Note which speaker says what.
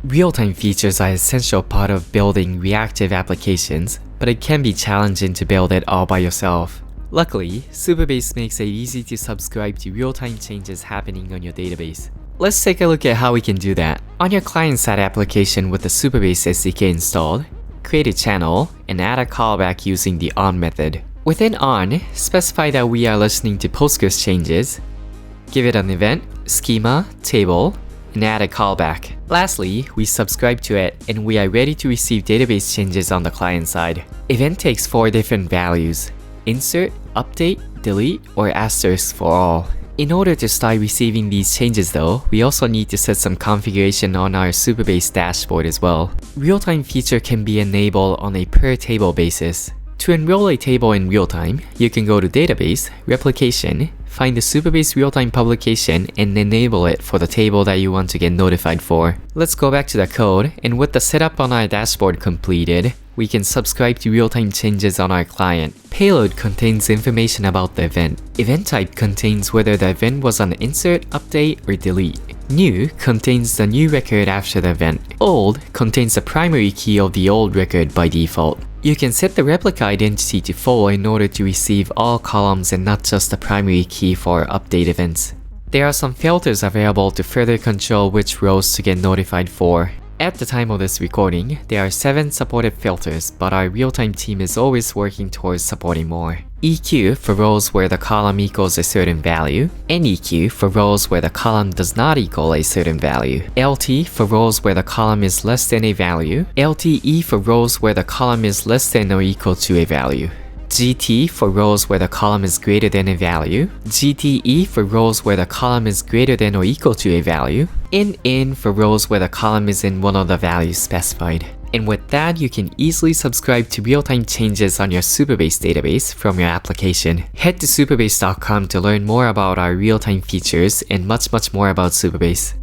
Speaker 1: Real-time features are an essential part of building reactive applications, but it can be challenging to build it all by yourself. Luckily, Supabase makes it easy to subscribe to real-time changes happening on your database. Let's take a look at how we can do that. On your client-side application with the Supabase SDK installed, create a channel and add a callback using the on method. Within on, specify that we are listening to Postgres changes, give it an event, schema, table, and add a callback. Lastly, we subscribe to it and we are ready to receive database changes on the client side. Event takes 4 different values: insert, update, delete, or asterisk for all. In order to start receiving these changes though, we also need to set some configuration on our Supabase dashboard as well. Real-time feature can be enabled on a per table basis. To enroll a table in real-time, you can go to Database, Replication, find the Supabase real-time publication, and enable it for the table that you want to get notified for. Let's go back to the code, and with the setup on our dashboard completed, we can subscribe to real-time changes on our client. Payload contains information about the event. Event type contains whether the event was an insert, update, or delete. New contains the new record after the event. Old contains the primary key of the old record by default. You can set the replica identity to full in order to receive all columns and not just the primary key for update events. There are some filters available to further control which rows to get notified for. At the time of this recording, there are 7 supported filters, but our real-time team is always working towards supporting more. EQ for rows where the column equals a certain value, NEQ for rows where the column does not equal a certain value, LT for rows where the column is less than a value, LTE for rows where the column is less than or equal to a value, GT for rows where the column is greater than a value, GTE for rows where the column is greater than or equal to a value, in for rows where the column is in one of the values specified. And with that, you can easily subscribe to real-time changes on your Supabase database from your application. Head to supabase.com to learn more about our real-time features and much more about Supabase.